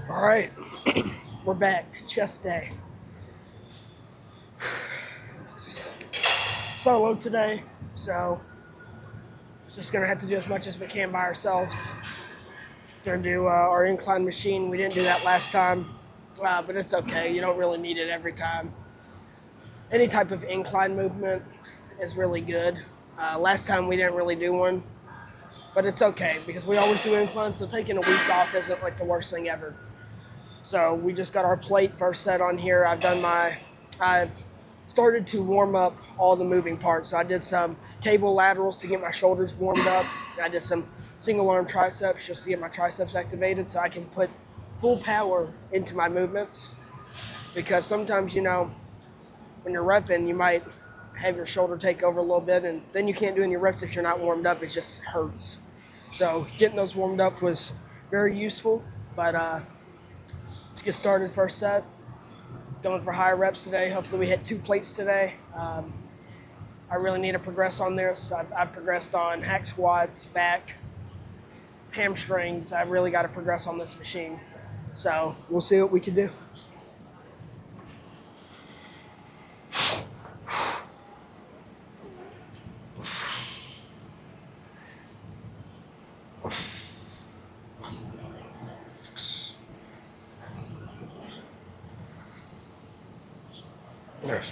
All right, we're back. Chest day. Solo today, so just gonna have to do as much as we can by ourselves. Gonna do our incline machine. We didn't do that last time, but it's okay. You don't really need it every time. Any type of incline movement is really good. Last time we didn't really do one, but it's okay because we always do incline. So taking a week off isn't like the worst thing ever. So we just got our plate first set on here. I've started to warm up all the moving parts. So I did some cable laterals to get my shoulders warmed up. I did some single arm triceps just to get my triceps activated so I can put full power into my movements. Because sometimes, when you're repping, you might have your shoulder take over a little bit and then you can't do any reps if you're not warmed up. It just hurts. So getting those warmed up was very useful, but let's get started. First set. Going for higher reps today. Hopefully we hit 2 plates today. I really need to progress on this. I've progressed on hack squats, back, hamstrings. I really got to progress on this machine. So we'll see what we can do. Yes.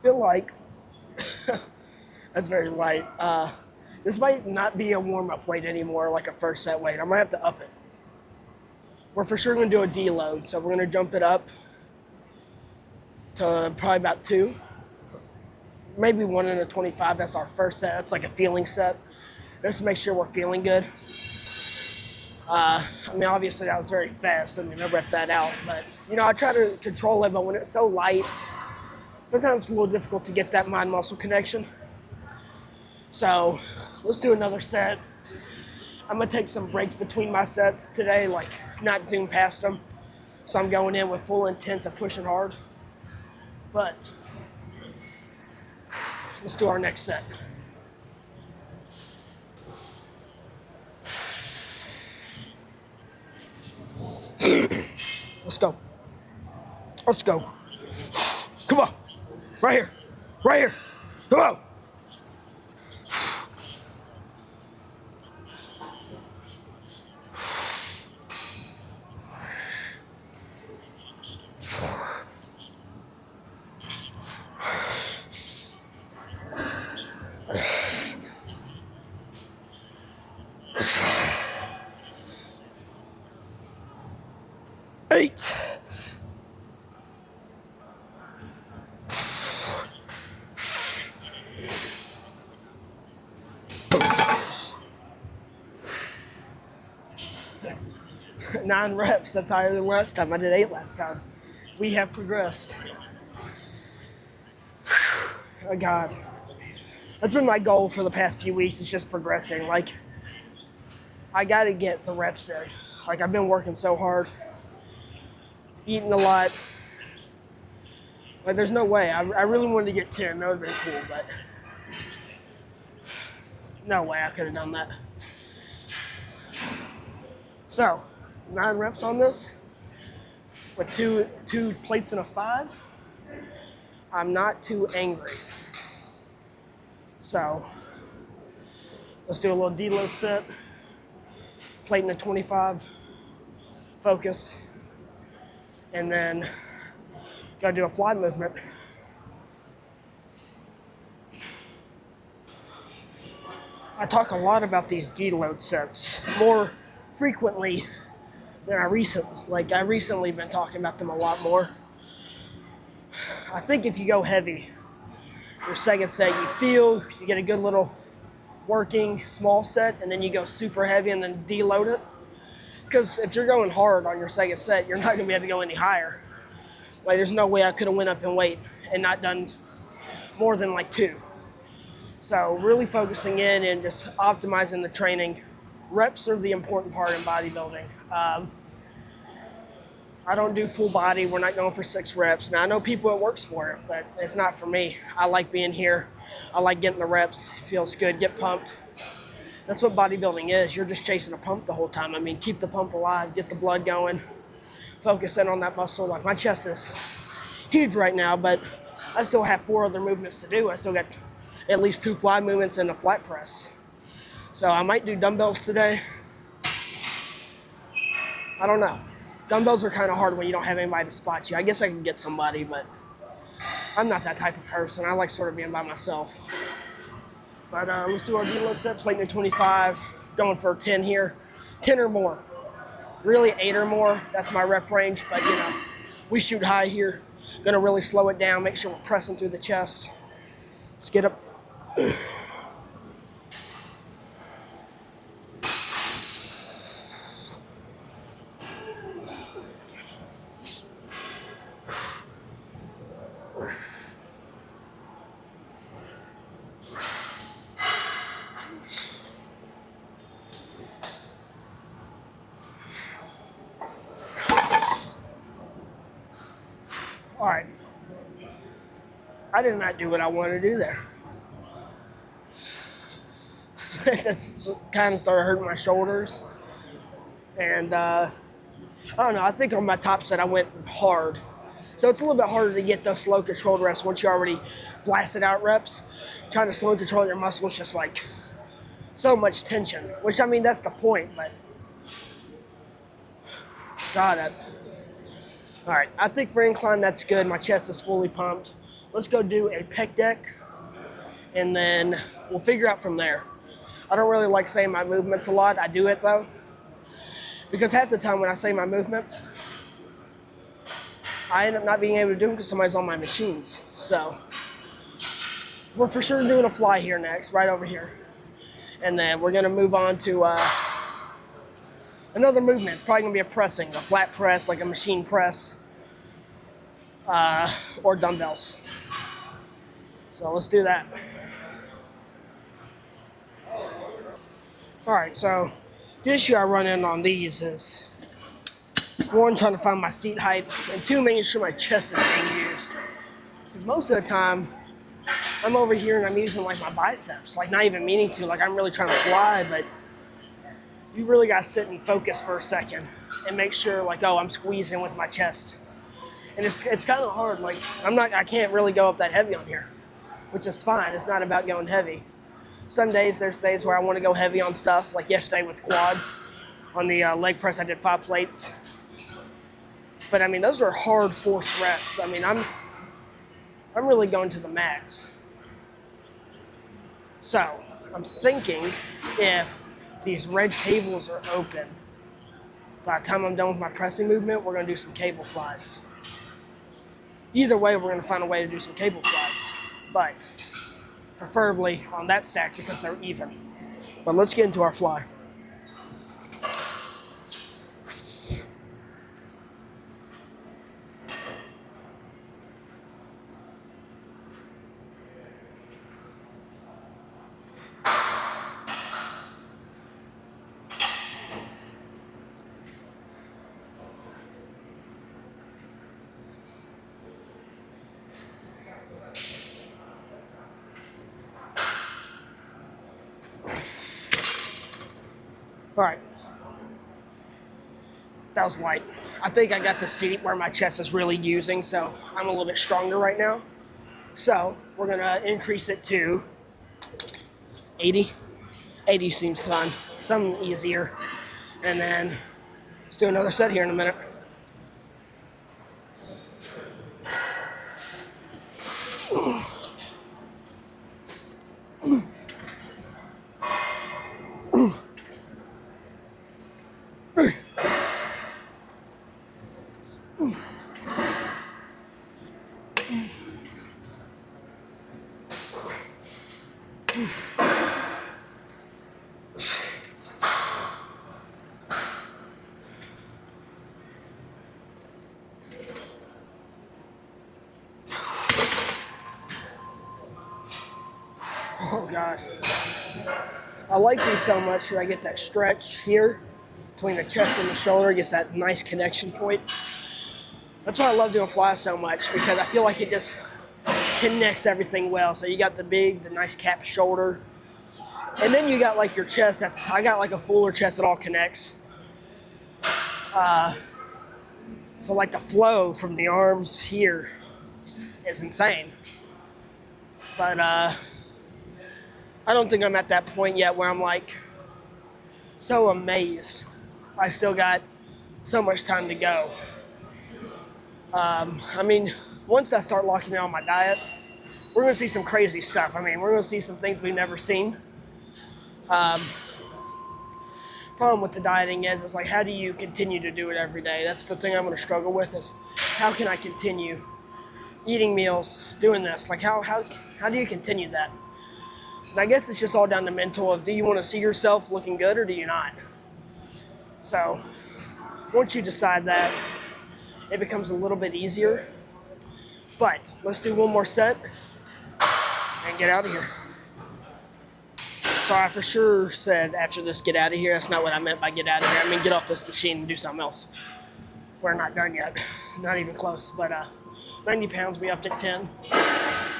Feel like that's very light. This might not be a warm-up weight anymore, like a first set weight. I'm gonna have to up it. We're for sure gonna do a deload, so we're gonna jump it up to probably about 2, maybe 1 and a 25. That's our first set. That's like a feeling set, just to make sure we're feeling good. Obviously that was very fast. I rep that out, but I try to control it. But when it's so light, sometimes it's a little difficult to get that mind-muscle connection. So let's do another set. I'm gonna take some breaks between my sets today, like not zoom past them. So I'm going in with full intent of pushing hard. But let's do our next set. Let's go. Let's go. Come on. Right here. Right here. Come on. Eight. Nine reps. That's higher than last time. I did 8 last time. We have progressed. Oh God. That's been my goal for the past few weeks. It's just progressing. Like, I got to get the reps in. Like, I've been working so hard, eating a lot. Like, there's no way. I really wanted to get 10. That would have been cool, but no way I could have done that. So, 9 reps on this with two plates and a 5. I'm not too angry. So, let's do a little deload set. Plate and a 25. Focus. And then gotta do a fly movement. I talk a lot about these deload sets more frequently than I recently been talking about them a lot more. I think if you go heavy, your second set you get a good little working small set, and then you go super heavy and then deload it. Because if you're going hard on your second set, you're not gonna be able to go any higher. Like, there's no way I could have went up in weight and not done more than like 2. So really focusing in and just optimizing the training. Reps are the important part in bodybuilding. I don't do full body. We're not going for 6 reps. Now, I know people it works for, but it's not for me. I like being here. I like getting the reps. It feels good. Get pumped. That's what bodybuilding is. You're just chasing a pump the whole time. I mean, keep the pump alive. Get the blood going. Focus in on that muscle. Like, my chest is huge right now, but I still have 4 other movements to do. I still got at least 2 fly movements and a flat press. So I might do dumbbells today. I don't know. Dumbbells are kind of hard when you don't have anybody to spot you. I guess I can get somebody, but I'm not that type of person. I like sort of being by myself. But let's do our deload sets, weight at 25, going for 10 here. 10 or more. Really 8 or more, that's my rep range, but you know, we shoot high here. Gonna really slow it down, make sure we're pressing through the chest. Let's get up. All right. I did not do what I wanted to do there. That's kind of started hurting my shoulders. And I don't know, I think on my top set I went hard. So it's a little bit harder to get those slow controlled reps once you already blasted out reps. Trying to slow control your muscles just like so much tension, which I mean, that's the point, but God, all right, I think for incline, that's good. My chest is fully pumped. Let's go do a pec deck, and then we'll figure out from there. I don't really like saying my movements a lot. I do it, though, because half the time when I say my movements, I end up not being able to do them because somebody's on my machines. So we're for sure doing a fly here next, right over here. And then we're going to move on to another movement. It's probably going to be a pressing, a flat press, like a machine press, or dumbbells. So let's do that. All right, so the issue I run in on these is, 1, trying to find my seat height, and 2, making sure my chest is being used. Because most of the time, I'm over here and I'm using like my biceps, like not even meaning to, like I'm really trying to fly, but you really got to sit and focus for a second and make sure like, oh, I'm squeezing with my chest. And it's kind of hard, like I can't really go up that heavy on here, which is fine. It's not about going heavy. Some days, there's days where I want to go heavy on stuff, like yesterday with quads. On the leg press, I did 5 plates. But I mean, those are hard force reps. I mean, I'm really going to the max. So I'm thinking if these red cables are open, by the time I'm done with my pressing movement, we're going to do some cable flies. Either way, we're going to find a way to do some cable flies, but preferably on that stack because they're even. But let's get into our fly. All right, that was light. I think I got the seat where my chest is really using, so I'm a little bit stronger right now. So we're gonna increase it to 80. 80 seems fun, something easier. And then let's do another set here in a minute. Oh God. I like these so much that I get that stretch here between the chest and the shoulder. It gets that nice connection point. That's why I love doing flies so much, because I feel like it just connects everything well. So you got the nice cap shoulder, and then you got like your chest. I got like a fuller chest that all connects. So like the flow from the arms here is insane. But I don't think I'm at that point yet where I'm like so amazed. I still got so much time to go. I mean, once I start locking in on my diet, we're going to see some crazy stuff. I mean, we're going to see some things we've never seen. Problem with the dieting is, it's like, how do you continue to do it every day? That's the thing I'm going to struggle with, is how can I continue eating meals, doing this? Like, how do you continue that? And I guess it's just all down to mental of, do you want to see yourself looking good or do you not? So once you decide that, it becomes a little bit easier. But let's do one more set and get out of here. So I for sure said after this, get out of here. That's not what I meant by get out of here. I mean, get off this machine and do something else. We're not done yet. Not even close. But 90 pounds, we upped at 10.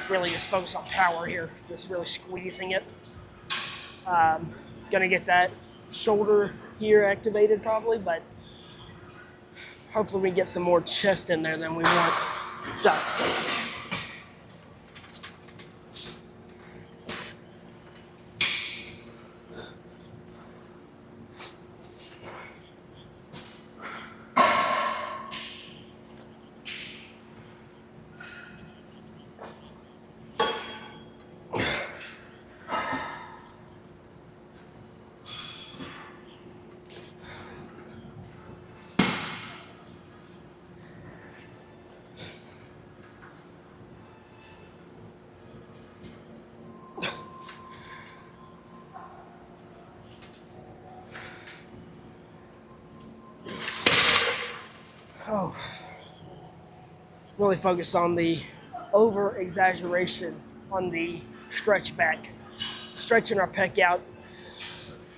Really just focus on power here. Just really squeezing it. Gonna get that shoulder here activated probably, but hopefully we get some more chest in there than we want. So. Oh, really focus on the over-exaggeration on the stretch back. Stretching our pec out.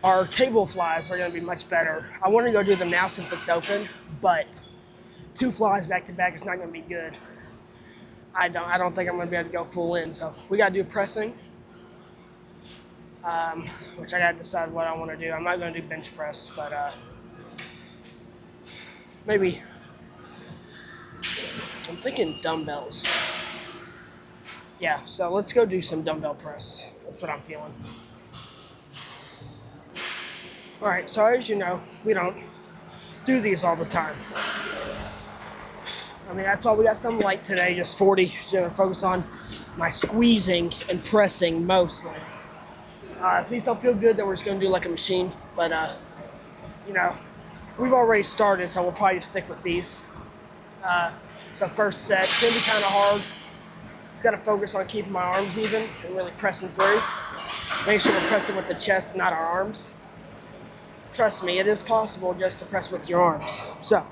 Our cable flies are going to be much better. I want to go do them now since it's open, but 2 flies back to back is not going to be good. I don't think I'm going to be able to go full in, so we got to do pressing, which I got to decide what I want to do. I'm not going to do bench press, but maybe. I'm thinking dumbbells. Yeah, so let's go do some dumbbell press. That's what I'm feeling. All right, so as you know, we don't do these all the time. I mean, that's all. We got some light today, just 40. Just gonna focus on my squeezing and pressing mostly. If these don't feel good, then we're just gonna do like a machine. But, you know, we've already started, so we'll probably just stick with these. So first set, it's gonna be kind of hard. Just gotta focus on keeping my arms even and really pressing through. Make sure we're pressing with the chest, not our arms. Trust me, it is possible just to press with your arms. So.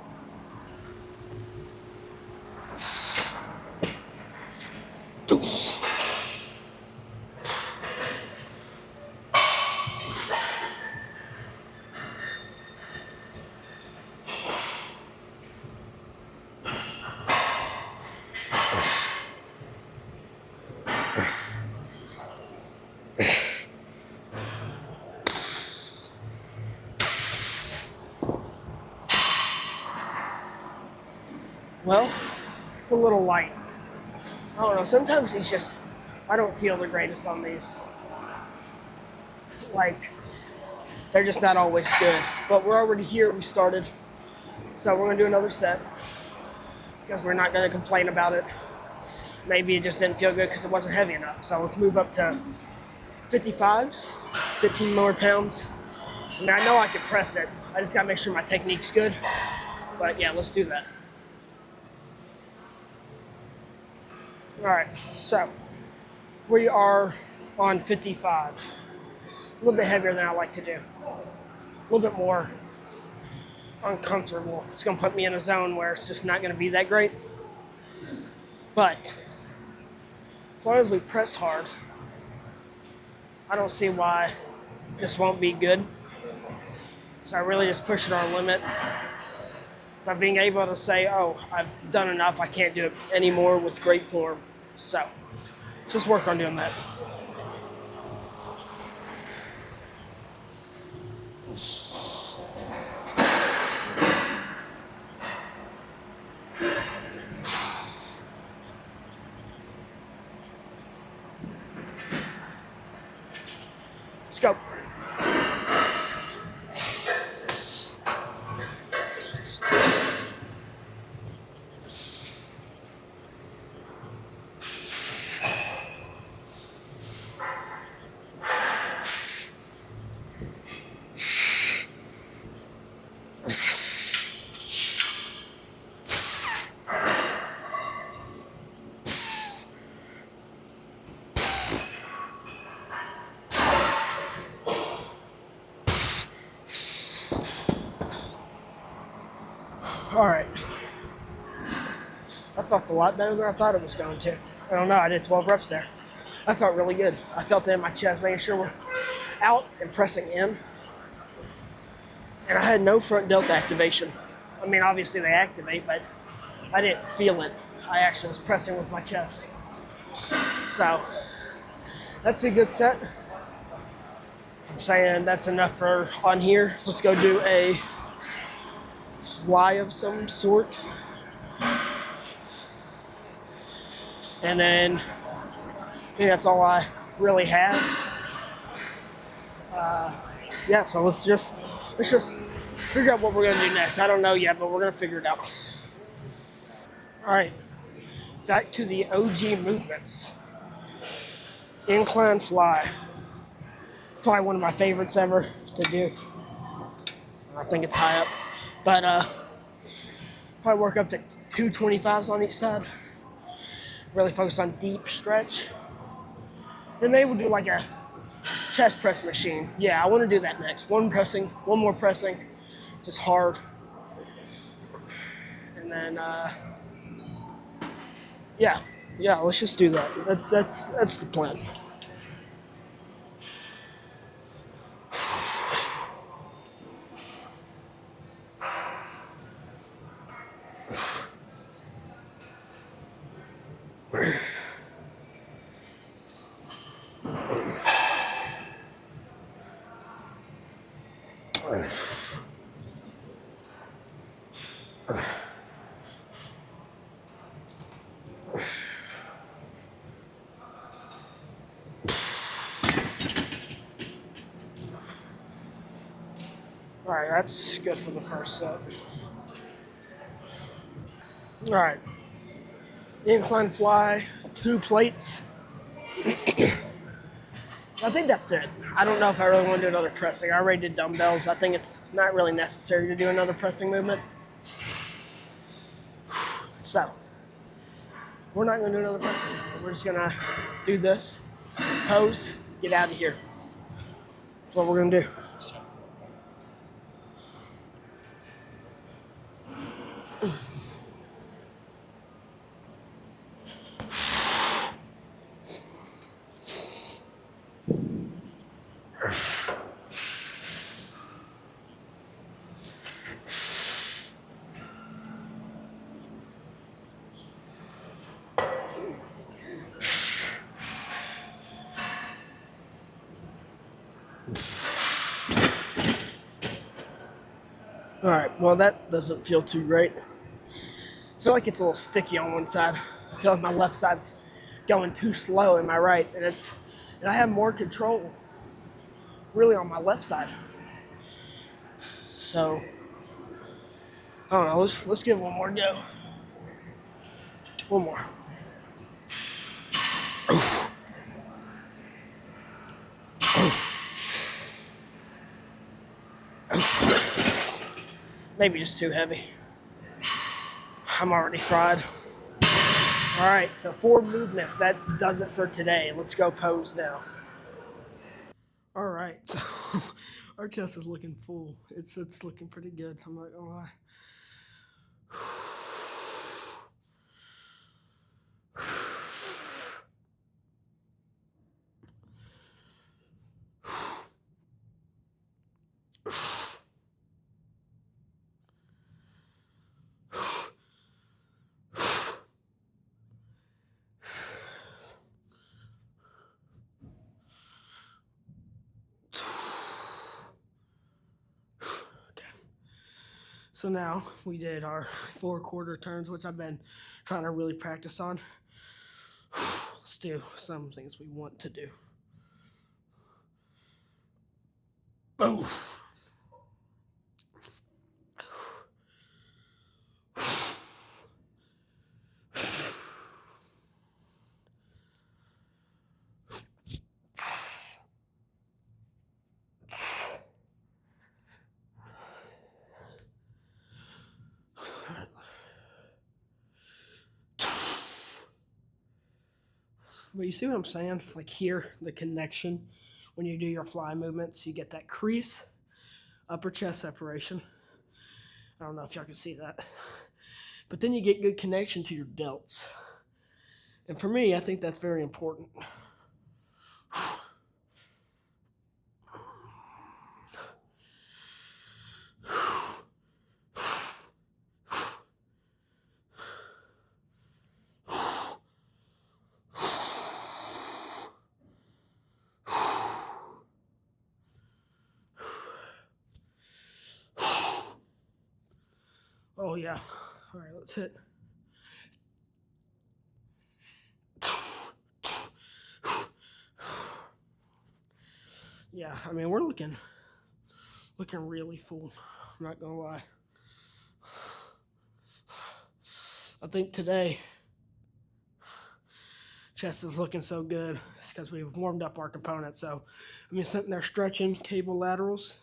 Well, it's a little light. I don't know, sometimes I don't feel the greatest on these. Like, they're just not always good. But we're already here, we started. So we're gonna do another set, because we're not gonna complain about it. Maybe it just didn't feel good because it wasn't heavy enough. So let's move up to 55s, 15 more pounds. I mean, I know I can press it. I just gotta make sure my technique's good. But yeah, let's do that. All right, so we are on 55. A little bit heavier than I like to do. A little bit more uncomfortable. It's gonna put me in a zone where it's just not gonna be that great. But as long as we press hard, I don't see why this won't be good. So I really just push it our limit But being able to say, oh, I've done enough, I can't do it anymore with great form. So just work on doing that. Let's go. All right. I felt a lot better than I thought it was going to. I don't know. I did 12 reps there. I felt really good. I felt it in my chest, making sure we're out and pressing in. And I had no front delt activation. I mean, obviously they activate, but I didn't feel it. I actually was pressing with my chest. So that's a good set. I'm saying that's enough for on here. Let's go do a fly of some sort. And then I think that's all I really have. Yeah, so let's just figure out what we're gonna do next. I don't know yet, but we're gonna figure it out. All right, back to the OG movements. Incline fly. Probably one of my favorites ever to do. I think it's high up, but probably work up to 225s on each side. Really focus on deep stretch. Then maybe we'll do like a chest press machine. Yeah, I want to do that next. One more pressing, just hard. And then yeah, let's just do that. That's the plan. All right, that's good for the first set. All right, incline fly, 2 plates. I think that's it. I don't know if I really want to do another pressing. I already did dumbbells. I think it's not really necessary to do another pressing movement. So, we're not going to do another pressing movement. We're just going to do this, pose, get out of here. That's what we're going to do. All right, well, that doesn't feel too great. I feel like it's a little sticky on one side. I feel like my left side's going too slow in my right, and I have more control really on my left side. So I don't know. Let's give it one more go. One more. Maybe just too heavy. I'm already fried. All right, so 4 movements. That does it for today. Let's go pose now. All right, so our chest is looking full. It's looking pretty good. I'm not gonna lie. So now we did our 4-quarter turns, which I've been trying to really practice on. Let's do some things we want to do. Boom. But you see what I'm saying? Like here, the connection when you do your fly movements, you get that crease, upper chest separation. I don't know if y'all can see that. But then you get good connection to your delts. And for me, I think that's very important. Oh, yeah. All right, let's hit. Yeah, I mean, we're looking really full. I'm not going to lie. I think today, chest is looking so good. It's because we've warmed up our components. So, I mean, sitting there stretching cable laterals.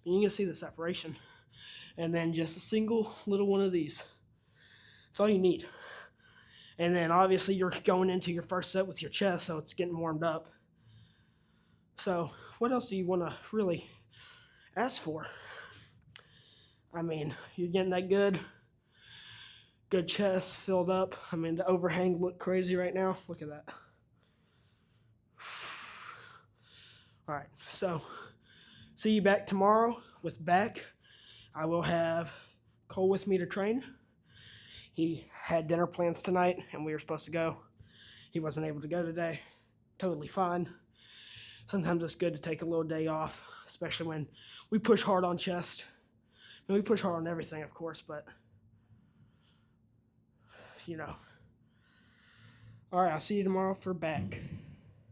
You can see the separation. And then just a single little one of these. That's all you need. And then obviously you're going into your first set with your chest, so it's getting warmed up. So what else do you want to really ask for? I mean, you're getting that good chest filled up. I mean, the overhang look crazy right now. Look at that. All right, so see you back tomorrow with back. I will have Cole with me to train. He had dinner plans tonight, and we were supposed to go. He wasn't able to go today. Totally fine. Sometimes it's good to take a little day off, especially when we push hard on chest. And we push hard on everything, of course, but, you know. All right, I'll see you tomorrow for back.